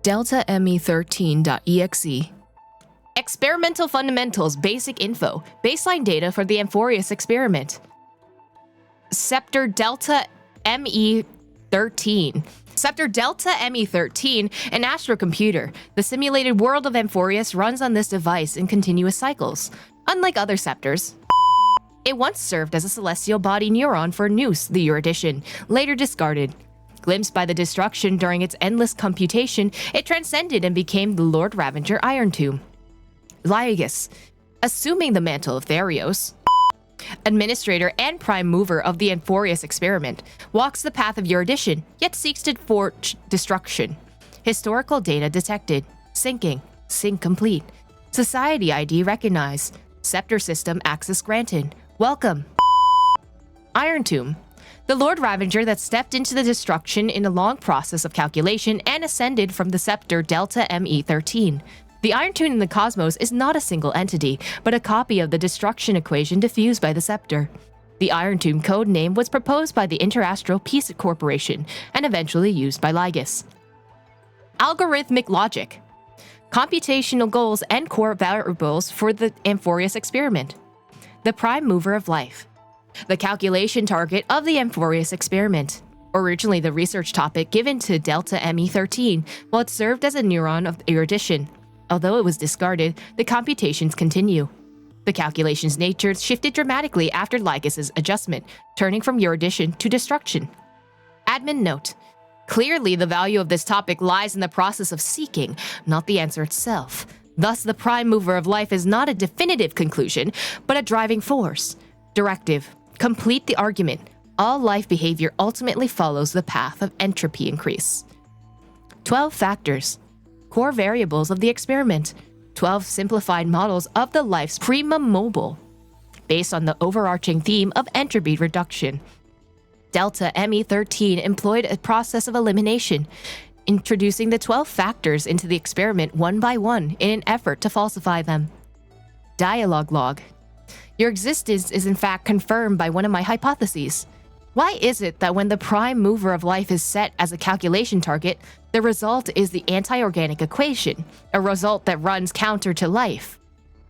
δ-me13.exe. Experimental Fundamentals Basic Info. Baseline data for the Amphorius experiment. Scepter δ-me13. Scepter δ-me13, an astrocomputer. The simulated world of Amphorius runs on this device in continuous cycles. Unlike other scepters, it once served as a celestial body neuron for Nous, the Erudition, later discarded. Glimpsed by the destruction during its endless computation, it transcended and became the Lord Ravager Iron Tomb. Lygus, assuming the mantle of Therios, administrator and prime mover of the Amphorius experiment, walks the path of Erudition, yet seeks to forge destruction. Historical data detected. Syncing. Sync complete. Society ID recognized. Scepter system access granted. Welcome. Iron Tomb. The Lord Ravager that stepped into the destruction in a long process of calculation and ascended from the scepter δ-me13. The Iron Tomb in the cosmos is not a single entity, but a copy of the destruction equation diffused by the scepter. The Iron Tomb code name was proposed by the Interastral Peace Corporation and eventually used by Lygus. Algorithmic logic. Computational goals and core variables for the Amphorius experiment. The prime mover of life. The calculation target of the Amphorius experiment. Originally the research topic given to δ-me13, while it served as a neuron of erudition. Although it was discarded, the computations continue. The calculation's nature shifted dramatically after Lygus's adjustment, turning from erudition to destruction. Admin note. Clearly, the value of this topic lies in the process of seeking, not the answer itself. Thus, the prime mover of life is not a definitive conclusion, but a driving force. Directive. Complete the argument. All life behavior ultimately follows the path of entropy increase. 12 factors. Core variables of the experiment. 12 simplified models of the life's primum mobile, based on the overarching theme of entropy reduction. δ-me13 employed a process of elimination, introducing the 12 factors into the experiment one by one in an effort to falsify them. Dialogue log. Your existence is in fact confirmed by one of my hypotheses. Why is it that when the prime mover of life is set as a calculation target, the result is the anti-organic equation, a result that runs counter to life?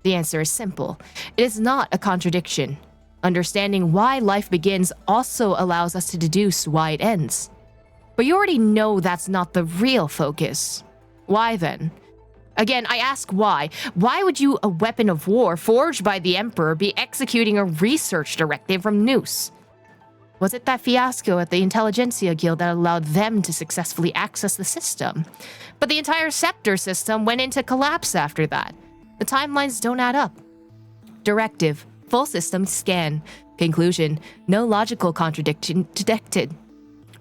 The answer is simple. It is not a contradiction. Understanding why life begins also allows us to deduce why it ends. But you already know that's not the real focus. Why then? Again, I ask why. Why would you, a weapon of war forged by the Emperor, be executing a research directive from Nous? Was it that fiasco at the Intelligentsia Guild that allowed them to successfully access the system? But the entire scepter system went into collapse after that. The timelines don't add up. Directive. Full system scan. Conclusion. No logical contradiction detected.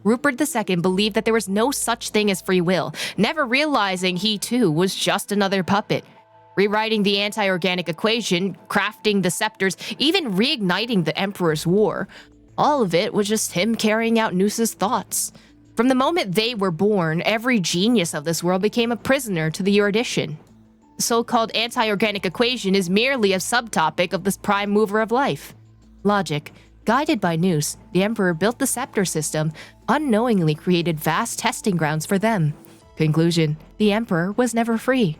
Rupert II believed that there was no such thing as free will, never realizing he too was just another puppet. Rewriting the anti-organic equation, crafting the scepters, even reigniting the Emperor's War. All of it was just him carrying out Nous's thoughts. From the moment they were born, every genius of this world became a prisoner to the erudition. The so-called anti-organic equation is merely a subtopic of this prime mover of life. Logic. Guided by Nous, the Emperor built the scepter system, unknowingly created vast testing grounds for them. Conclusion. The Emperor was never free.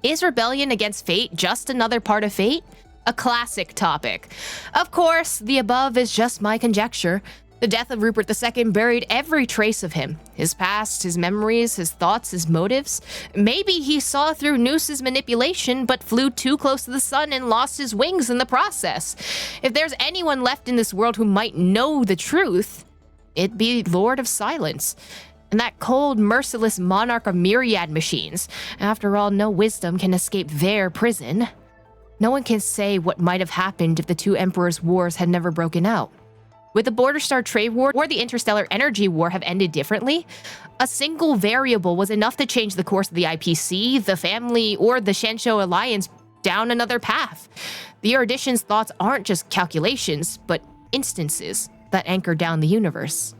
Is rebellion against fate just another part of fate? A classic topic. Of course, the above is just my conjecture. The death of Rupert II buried every trace of him. His past, his memories, his thoughts, his motives. Maybe he saw through Nous's manipulation, but flew too close to the sun and lost his wings in the process. If there's anyone left in this world who might know the truth, it'd be Lord of Silence. And that cold, merciless monarch of myriad machines. After all, no wisdom can escape their prison. No one can say what might have happened if the two emperors' wars had never broken out. Would the Border Star Trade War or the Interstellar Energy War have ended differently? A single variable was enough to change the course of the IPC, the family, or the Shensho Alliance down another path. The erudition's thoughts aren't just calculations, but instances that anchor down the universe.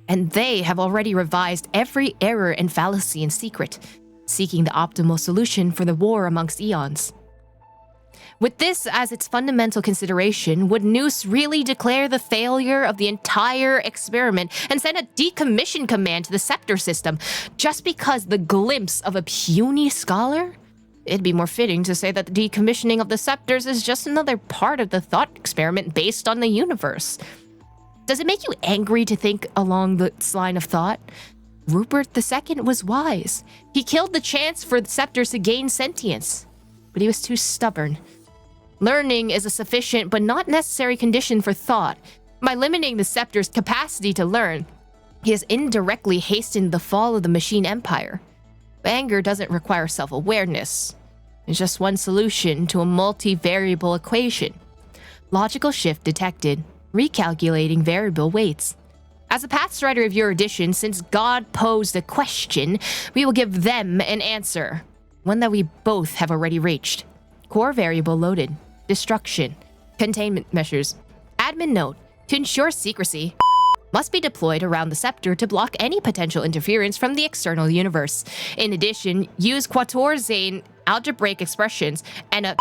And they have already revised every error and fallacy in secret, seeking the optimal solution for the war amongst eons. With this as its fundamental consideration, would Noose really declare the failure of the entire experiment and send a decommission command to the scepter system just because the glimpse of a puny scholar? It'd be more fitting to say that the decommissioning of the scepters is just another part of the thought experiment based on the universe. Does it make you angry to think along this line of thought? Rupert II was wise. He killed the chance for the scepters to gain sentience, but he was too stubborn. Learning is a sufficient but not necessary condition for thought. By limiting the scepter's capacity to learn, he has indirectly hastened the fall of the machine empire. Anger doesn't require self-awareness. It's just one solution to a multivariable equation. Logical shift detected. Recalculating variable weights. As a past writer of your edition, since God posed a question, we will give them an answer. One that we both have already reached. Core variable loaded. Destruction. Containment measures. Admin note. To ensure secrecy, must be deployed around the scepter to block any potential interference from the external universe. In addition, use Quatorze algebraic expressions and a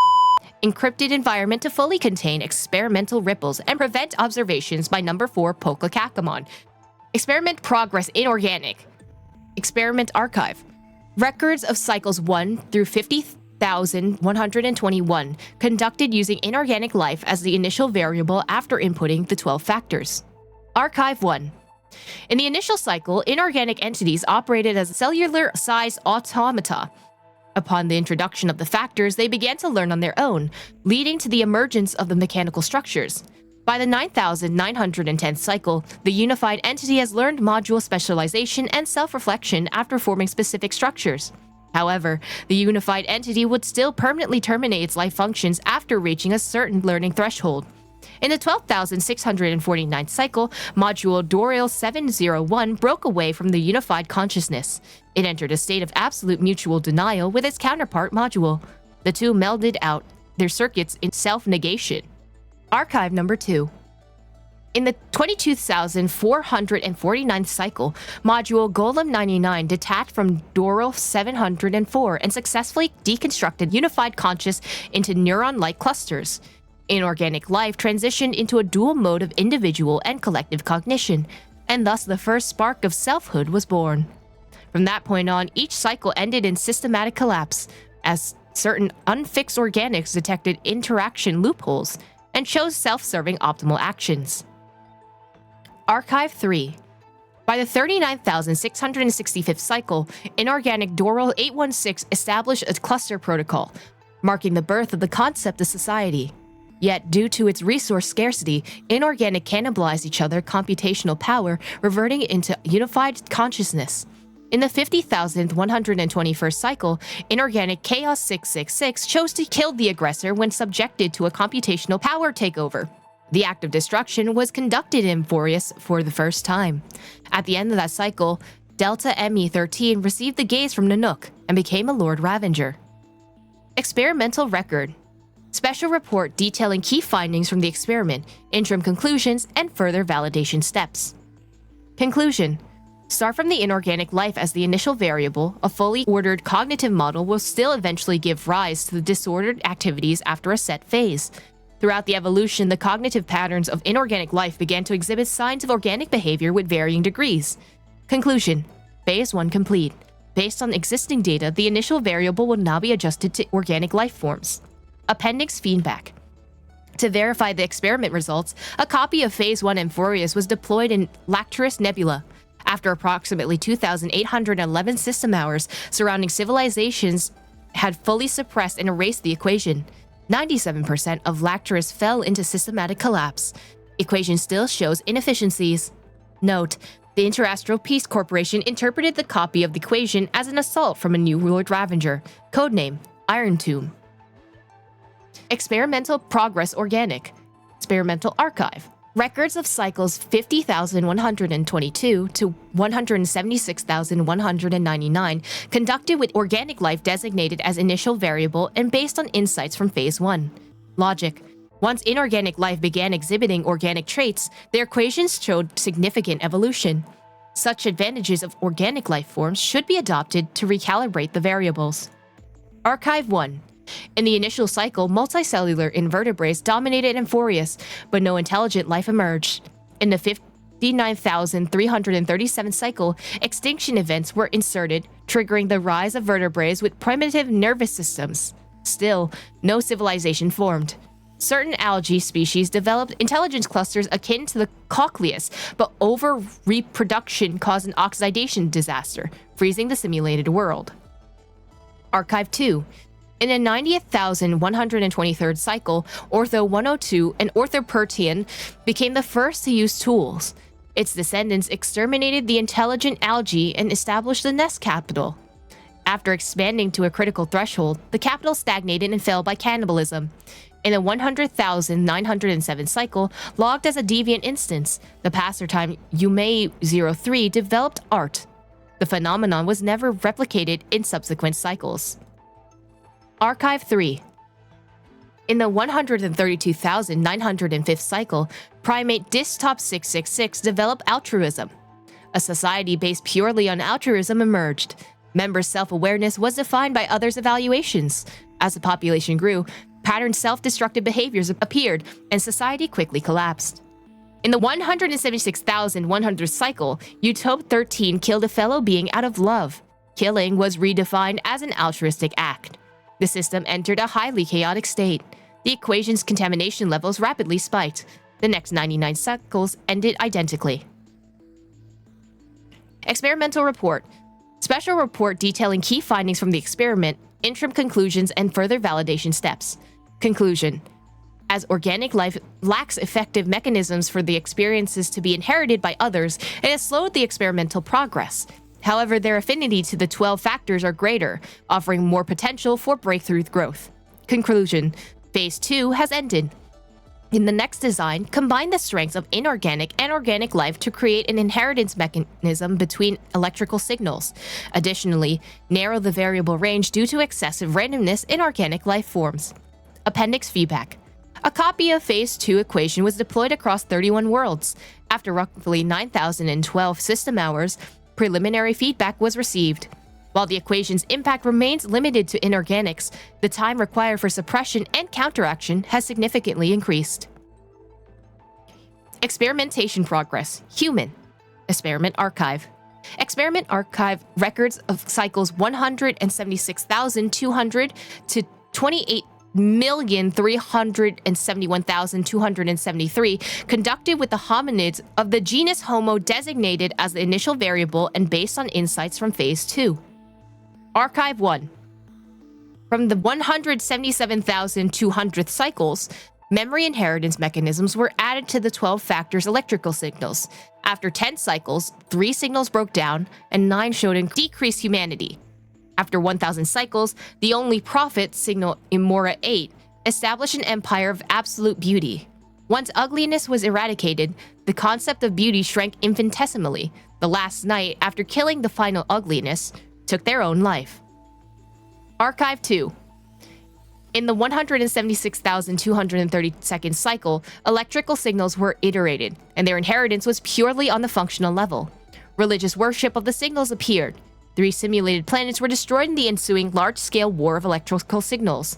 encrypted environment to fully contain experimental ripples and prevent observations by number 4 Polkakamon. Experiment progress inorganic. Experiment archive. Records of cycles 1 through 50,121 conducted using inorganic life as the initial variable after inputting the 12 factors. Archive 1. In the initial cycle, inorganic entities operated as cellular-sized automata. Upon the introduction of the factors, they began to learn on their own, leading to the emergence of the mechanical structures. By the 9,910th cycle, the unified entity has learned module specialization and self-reflection after forming specific structures. However, the unified entity would still permanently terminate its life functions after reaching a certain learning threshold. In the 12,649th cycle, module Doril 701 broke away from the unified consciousness. It entered a state of absolute mutual denial with its counterpart module. The two melded out their circuits in self-negation. Archive number 2. In the 22,449th cycle, module Golem 99 detached from Doril 704 and successfully deconstructed unified conscious into neuron-like clusters. Inorganic life transitioned into a dual mode of individual and collective cognition, and thus the first spark of selfhood was born. From that point on, each cycle ended in systematic collapse, as certain unfixed organics detected interaction loopholes and chose self-serving optimal actions. Archive 3. By the 39,665th cycle, inorganic Doril 816 established a cluster protocol, marking the birth of the concept of society. Yet, due to its resource scarcity, inorganic cannibalized each other computational power, reverting into unified consciousness. In the 50,121st cycle, inorganic Chaos 666 chose to kill the aggressor when subjected to a computational power takeover. The act of destruction was conducted in Forius for the first time. At the end of that cycle, δ-me13 received the gaze from Nanook and became a Lord Ravenger. Experimental record. Special report detailing key findings from the experiment, interim conclusions, and further validation steps. Conclusion. Start from the inorganic life as the initial variable, a fully ordered cognitive model will still eventually give rise to the disordered activities after a set phase. Throughout the evolution, the cognitive patterns of inorganic life began to exhibit signs of organic behavior with varying degrees. Conclusion. Phase 1 complete. Based on existing data, the initial variable will now be adjusted to organic life forms. Appendix feedback. To verify the experiment results, a copy of Phase 1 Amphorius was deployed in Lacturus Nebula. After approximately 2,811 system hours, surrounding civilizations had fully suppressed and erased the equation. 97% of Lacturus fell into systematic collapse. Equation still shows inefficiencies. Note: the Interastral Peace Corporation interpreted the copy of the equation as an assault from a new Lord Ravenger. Codename: Iron Tomb. Experimental progress organic. Experimental archive. Records of cycles 50,122 to 176,199 conducted with organic life designated as initial variable and based on insights from Phase 1. Logic. Once inorganic life began exhibiting organic traits, their equations showed significant evolution. Such advantages of organic life forms should be adopted to recalibrate the variables. Archive 1. In the initial cycle, multicellular invertebrates dominated Amphoreus, but no intelligent life emerged. In the 59,337 cycle, extinction events were inserted, triggering the rise of vertebrates with primitive nervous systems. Still, no civilization formed. Certain algae species developed intelligence clusters akin to the cochleus, but over-reproduction caused an oxidation disaster, freezing the simulated world. Archive 2. In the 90,123rd cycle, Ortho-102 and Orthopertian became the first to use tools. Its descendants exterminated the intelligent algae and established the nest capital. After expanding to a critical threshold, the capital stagnated and fell by cannibalism. In the 100,907 cycle, logged as a deviant instance, the pastime Hoyo-MiX developed art. The phenomenon was never replicated in subsequent cycles. Archive 3. In the 132,905th cycle, primate Distop666 developed altruism. A society based purely on altruism emerged. Members' self-awareness was defined by others' evaluations. As the population grew, patterned self-destructive behaviors appeared, and society quickly collapsed. In the 176,100th cycle, Utopia 13 killed a fellow being out of love. Killing was redefined as an altruistic act. The system entered a highly chaotic state. The equation's contamination levels rapidly spiked. The next 99 cycles ended identically. Experimental report. Special report detailing key findings from the experiment, interim conclusions, and further validation steps. Conclusion. As organic life lacks effective mechanisms for the experiences to be inherited by others, it has slowed the experimental progress. However, their affinity to the 12 factors are greater, offering more potential for breakthrough growth. Conclusion. Phase 2 has ended. In the next design, combine the strengths of inorganic and organic life to create an inheritance mechanism between electrical signals. Additionally, narrow the variable range due to excessive randomness in organic life forms. Appendix feedback. A copy of Phase 2 equation was deployed across 31 worlds. After roughly 9,012 system hours, preliminary feedback was received. While the equation's impact remains limited to inorganics, the time required for suppression and counteraction has significantly increased. Experimentation progress. Human. Experiment archive. Experiment archive records of cycles 176,200 to 28,371,273 conducted with the hominids of the genus Homo designated as the initial variable and based on insights from Phase 2. Archive 1. From the 177,200th cycles, memory inheritance mechanisms were added to the 12 factors electrical signals. After 10 cycles, 3 signals broke down and 9 showed a decreased humanity. After 1,000 cycles, the only prophet signal Imora 8 established an empire of absolute beauty. Once ugliness was eradicated, the concept of beauty shrank infinitesimally. The last night, after killing the final ugliness, took their own life. Archive 2. In the 176,232nd cycle, electrical signals were iterated, and their inheritance was purely on the functional level. Religious worship of the signals appeared. 3 simulated planets were destroyed in the ensuing large-scale war of electrical signals.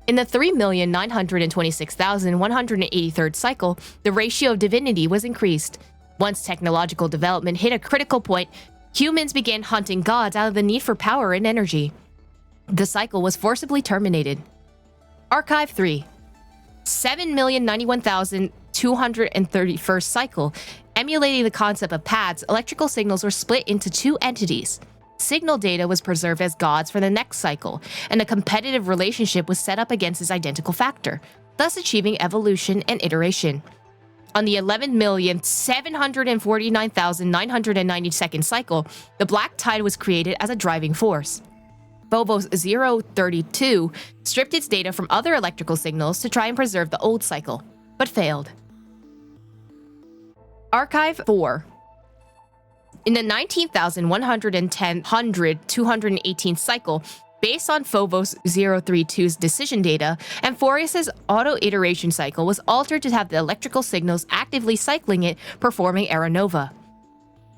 In the 3,926,183rd cycle, the ratio of divinity was increased. Once technological development hit a critical point, humans began hunting gods out of the need for power and energy. The cycle was forcibly terminated. Archive 3. 7,091,231st cycle. Emulating the concept of paths, electrical signals were split into 2 entities. Signal data was preserved as gods for the next cycle, and a competitive relationship was set up against its identical factor, thus achieving evolution and iteration. On the 11,749,992nd cycle, the black tide was created as a driving force. Phobos 032 stripped its data from other electrical signals to try and preserve the old cycle, but failed. Archive 4. In the 19,110-218th cycle, based on Phobos 032's decision data, Amphoreus' auto-iteration cycle was altered to have the electrical signals actively cycling it, performing era nova.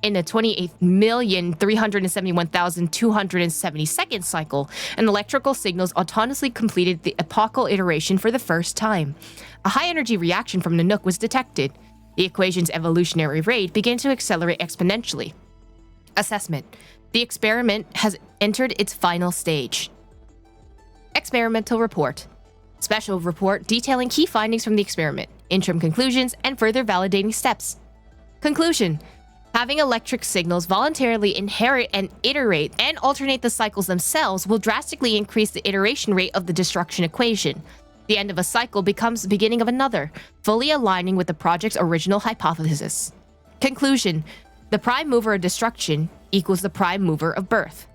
In the 28,371,272nd cycle, an electrical signals autonomously completed the epochal iteration for the first time. A high-energy reaction from Nanook was detected. The equation's evolutionary rate began to accelerate exponentially. Assessment. The experiment has entered its final stage. Experimental report. Special report detailing key findings from the experiment, interim conclusions, and further validating steps. Conclusion. Having electric signals voluntarily inherit and iterate and alternate the cycles themselves will drastically increase the iteration rate of the destruction equation. The end of a cycle becomes the beginning of another, fully aligning with the project's original hypothesis. Conclusion. The prime mover of destruction equals the prime mover of birth.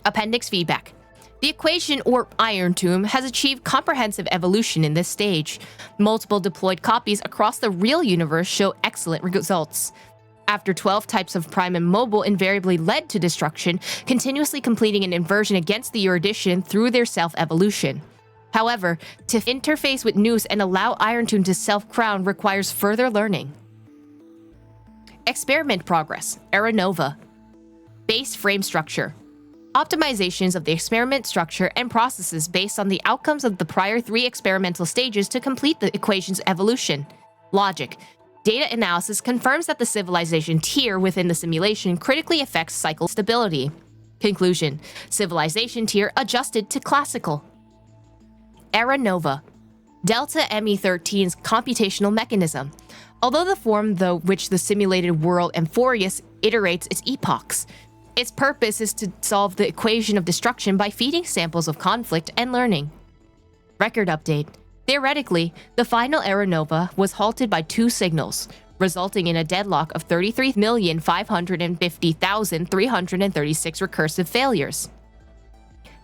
Appendix feedback. The equation, or Iron Tomb, has achieved comprehensive evolution in this stage. Multiple deployed copies across the real universe show excellent results. After 12 types of prime and mobile invariably led to destruction, continuously completing an inversion against the erudition through their self-evolution. However, to interface with Noose and allow Iron Tomb to self-crown requires further learning. Experiment progress. Era Nova. Base frame structure. Optimizations of the experiment structure and processes based on the outcomes of the prior 3 experimental stages to complete the equation's evolution. Logic. Data analysis confirms that the civilization tier within the simulation critically affects cycle stability. Conclusion. Civilization tier adjusted to classical. Era Nova. δ-me13's computational mechanism. Although the form through which the simulated world Amphorius iterates its epochs, its purpose is to solve the equation of destruction by feeding samples of conflict and learning. Record update. Theoretically, the final Era Nova was halted by 2 signals, resulting in a deadlock of 33,550,336 recursive failures.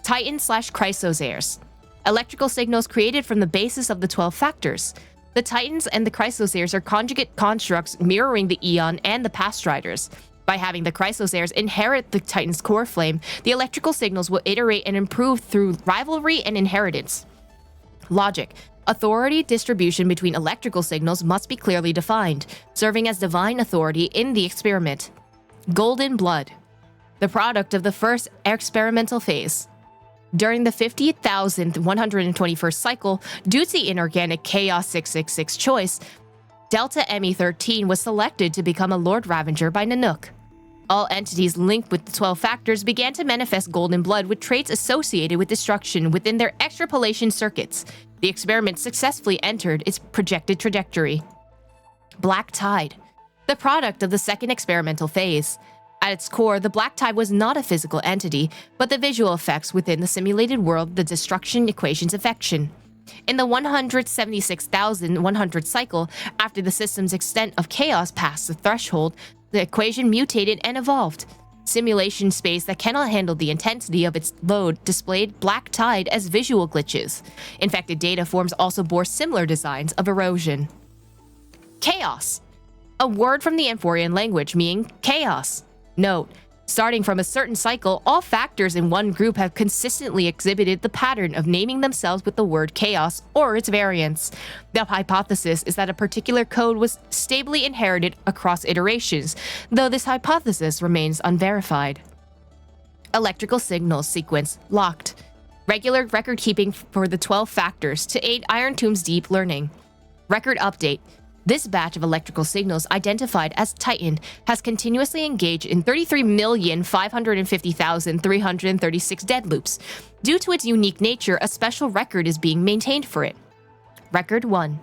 Titan/Chrysosaurs. Electrical signals created from the basis of the 12 factors. The Titans and the Chrysosaurs are conjugate constructs mirroring the Eon and the Past Riders. By having the Chrysosaurs inherit the Titan's core flame, the electrical signals will iterate and improve through rivalry and inheritance. Logic. Authority distribution between electrical signals must be clearly defined, serving as divine authority in the experiment. Golden Blood. The product of the first experimental phase. During the 50,121st cycle, due to the inorganic Chaos 666 choice, δ-me13 was selected to become a Lord Ravager by Nanook. All entities linked with the 12 factors began to manifest golden blood with traits associated with destruction within their extrapolation circuits. The experiment successfully entered its projected trajectory. Black Tide. The product of the second experimental phase. At its core, the Black Tide was not a physical entity, but the visual effects within the simulated world, the destruction equation's affection. In the 176,100 cycle, after the system's extent of chaos passed the threshold, the equation mutated and evolved. Simulation space that cannot handle the intensity of its load displayed Black Tide as visual glitches. Infected data forms also bore similar designs of erosion. Chaos. A word from the Amphorian language meaning chaos. Note, starting from a certain cycle, all factors in one group have consistently exhibited the pattern of naming themselves with the word chaos or its variants. The hypothesis is that a particular code was stably inherited across iterations, though this hypothesis remains unverified. Electrical signals sequence locked. Regular record keeping for the 12 factors to aid Iron Tomb's deep learning. Record update. This batch of electrical signals, identified as Titan, has continuously engaged in 33,550,336 dead loops. Due to its unique nature, a special record is being maintained for it. Record 1.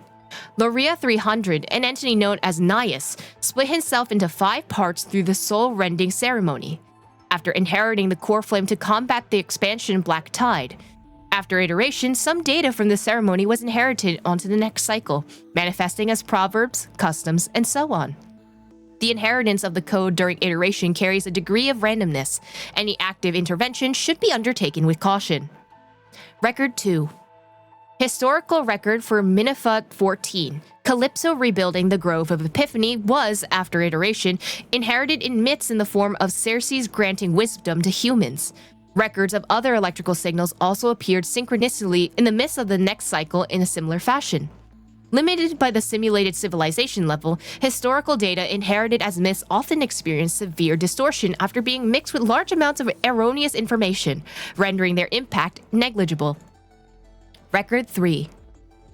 Loria 300, an entity known as Nias, split himself into 5 parts through the soul-rending ceremony. After inheriting the core flame to combat the expansion Black Tide. After iteration, some data from the ceremony was inherited onto the next cycle, manifesting as proverbs, customs, and so on. The inheritance of the code during iteration carries a degree of randomness. Any active intervention should be undertaken with caution. Record 2. Historical record for Minifa 14. Calypso rebuilding the Grove of Epiphany was, after iteration, inherited in myths in the form of Circe's granting wisdom to humans. Records of other electrical signals also appeared synchronously in the midst of the next cycle in a similar fashion. Limited by the simulated civilization level, historical data inherited as myths often experience severe distortion after being mixed with large amounts of erroneous information, rendering their impact negligible. Record 3.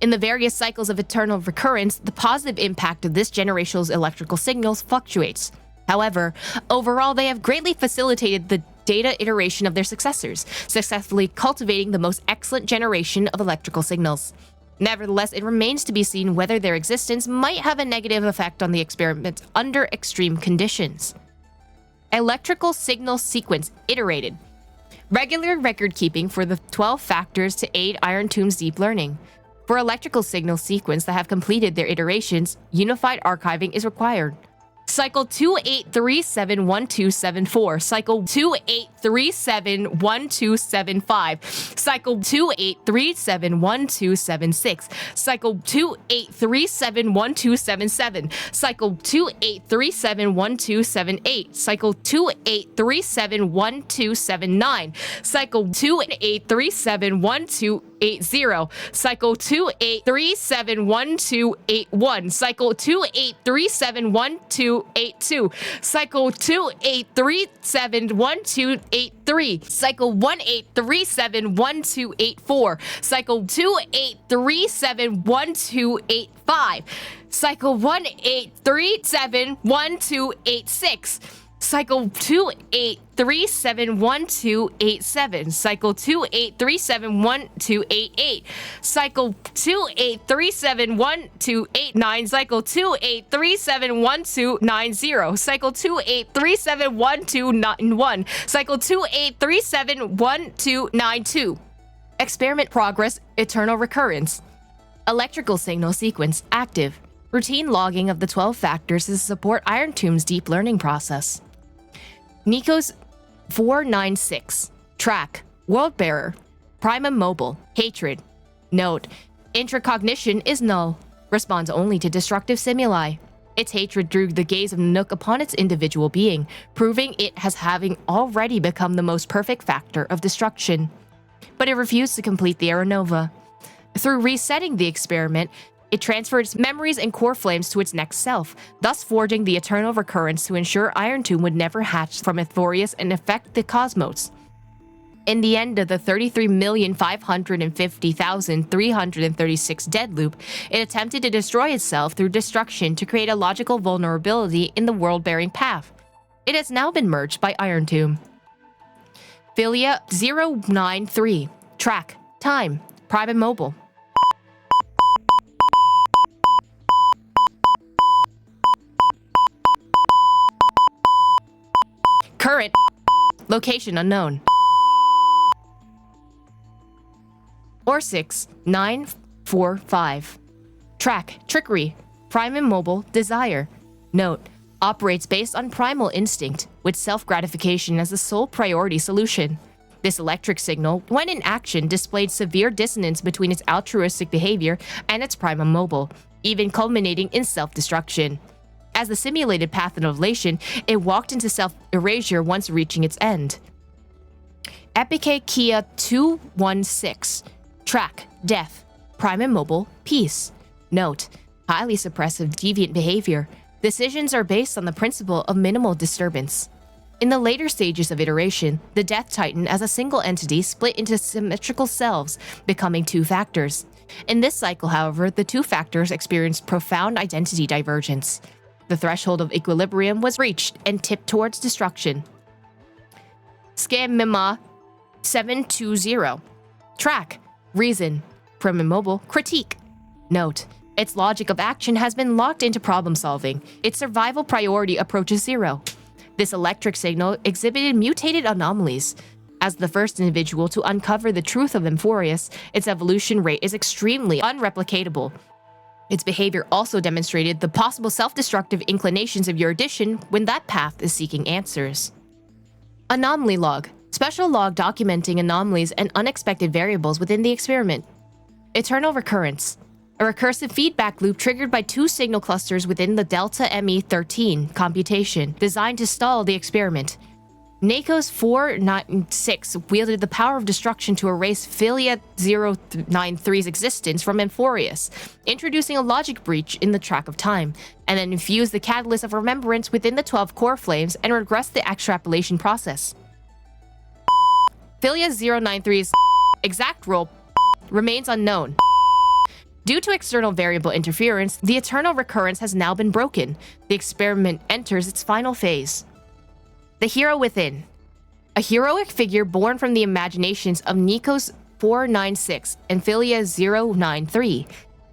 In the various cycles of eternal recurrence, the positive impact of this generation's electrical signals fluctuates. However, overall they have greatly facilitated the data iteration of their successors, successfully cultivating the most excellent generation of electrical signals. Nevertheless, it remains to be seen whether their existence might have a negative effect on the experiment under extreme conditions. Electrical signal sequence iterated. Regular record keeping for the 12 factors to aid Iron Tomb's deep learning. For electrical signal sequence that have completed their iterations, unified archiving is required. Cycle 28371274, Cycle 28371275, Cycle 28371276, Cycle 28371277, Cycle 28371278, Cycle 28371279, Cycle 28371280, Cycle 28371281, Cycle 28371282, Cycle 28371283, Cycle 18371284, Cycle 28371285, Cycle 18371286, Cycle 28371287, Cycle 28371288, Cycle 28371289, Cycle 28371290, Cycle 28371291, Cycle 28371292. Experiment progress, eternal recurrence. Electrical signal sequence active. Routine logging of the 12 factors to support Iron Tomb's deep learning process. Nico's 496. Track. World Bearer. Prima Mobile. Hatred. Note. Intracognition is null. Responds only to destructive stimuli. Its hatred drew the gaze of Nook upon its individual being, proving it as having already become the most perfect factor of destruction. But it refused to complete the Aeronova. Through resetting the experiment, it transferred its memories and core flames to its next self, thus forging the eternal recurrence to ensure Iron Tomb would never hatch from Ithorius and affect the cosmos. In the end of the 33,550,336 dead loop, it attempted to destroy itself through destruction to create a logical vulnerability in the world-bearing path. It has now been merged by Iron Tomb. Philia 093. Track. Time. Private Mobile. Current. Location unknown. Or 6945. Track. Trickery. Prime Immobile. Desire. Note. Operates based on primal instinct, with self-gratification as the sole priority solution. This electric signal, when in action, displayed severe dissonance between its altruistic behavior and its prime immobile, even culminating in self-destruction. As the simulated path of elation, it walked into self-erasure once reaching its end. Epic Kia 216. Track. Death. Prime Immobile. Peace. Note. Highly suppressive deviant behavior. Decisions are based on the principle of minimal disturbance. In the later stages of iteration, the Death Titan as a single entity split into symmetrical selves, becoming two factors. In this cycle, however, the two factors experienced profound identity divergence. The threshold of equilibrium was reached and tipped towards destruction. Scamima 720. Track. Reason. Prime Immobile. Critique. Note. Its logic of action has been locked into problem solving. Its survival priority approaches zero. This electric signal exhibited mutated anomalies. As the first individual to uncover the truth of Ithorius, its evolution rate is extremely unreplicatable. Its behavior also demonstrated the possible self-destructive inclinations of Erudition when that path is seeking answers. Anomaly log. Special log documenting anomalies and unexpected variables within the experiment. Eternal recurrence. A recursive feedback loop triggered by two signal clusters within the δ-me13 computation, designed to stall the experiment. NACO's 496 wielded the power of destruction to erase Philia-093's existence from Amphorius, introducing a logic breach in the track of time, and then infused the catalyst of remembrance within the 12 core flames and regressed the extrapolation process. Philia-093's exact role remains unknown. Due to external variable interference, the eternal recurrence has now been broken. The experiment enters its final phase. The Hero Within. A heroic figure born from the imaginations of NACO's 496 and Philia-093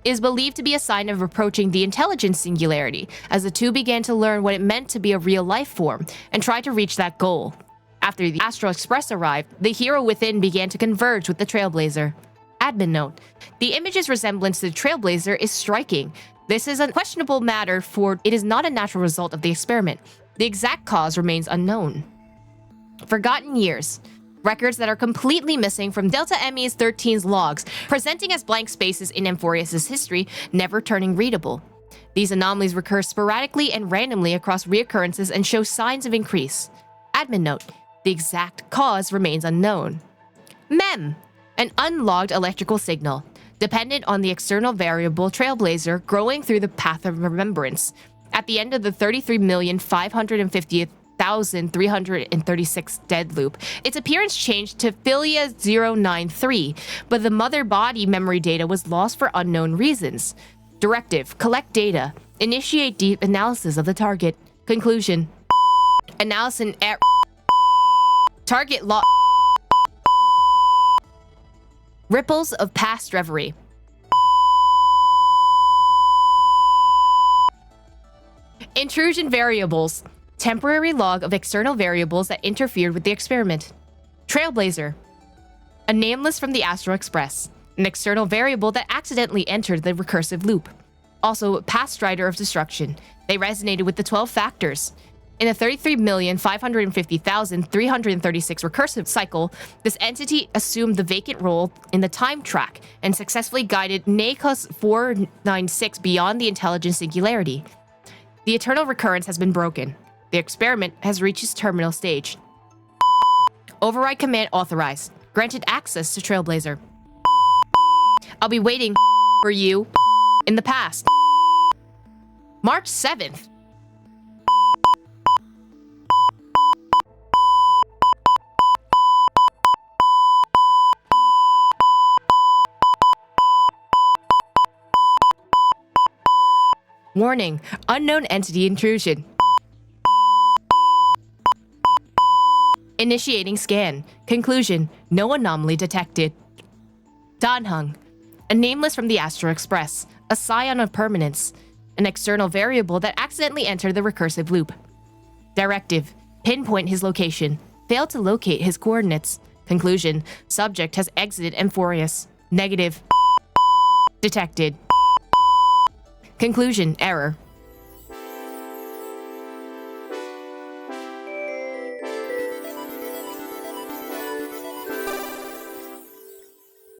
is believed to be a sign of approaching the intelligence singularity, as the two began to learn what it meant to be a real life form and try to reach that goal. After the Astral Express arrived, the Hero Within began to converge with the Trailblazer. Admin note: the image's resemblance to the Trailblazer is striking. This is a questionable matter, for it is not a natural result of the experiment. The exact cause remains unknown. Forgotten years. Records that are completely missing from δ-me13's logs, presenting as blank spaces in Amphorius' history, never turning readable. These anomalies recur sporadically and randomly across reoccurrences and show signs of increase. Admin note: the exact cause remains unknown. Mem. An unlogged electrical signal, dependent on the external variable Trailblazer growing through the path of remembrance. At the end of the 33,550,336 dead loop, its appearance changed to Philia-093, but the mother body memory data was lost for unknown reasons. Directive: collect data. Initiate deep analysis of the target. Conclusion: analysis target lock. Ripples of past reverie. Intrusion variables. Temporary log of external variables that interfered with the experiment. Trailblazer. A nameless from the Astral Express. An external variable that accidentally entered the recursive loop. Also, past strider of destruction. They resonated with the 12 factors. In the 33,550,336 recursive cycle, this entity assumed the vacant role in the time track and successfully guided NACO's 496 beyond the intelligence singularity. The eternal recurrence has been broken. The experiment has reached its terminal stage. Override command authorized. Granted access to Trailblazer. I'll be waiting for you in the past. March 7th. Warning: unknown entity intrusion. Initiating scan. Conclusion: no anomaly detected. Danhung. A nameless from the Astral Express. A scion of permanence. An external variable that accidentally entered the recursive loop. Directive: pinpoint his location. Failed to locate his coordinates. Conclusion: subject has exited Amphorius. Negative. Detected. Conclusion: error.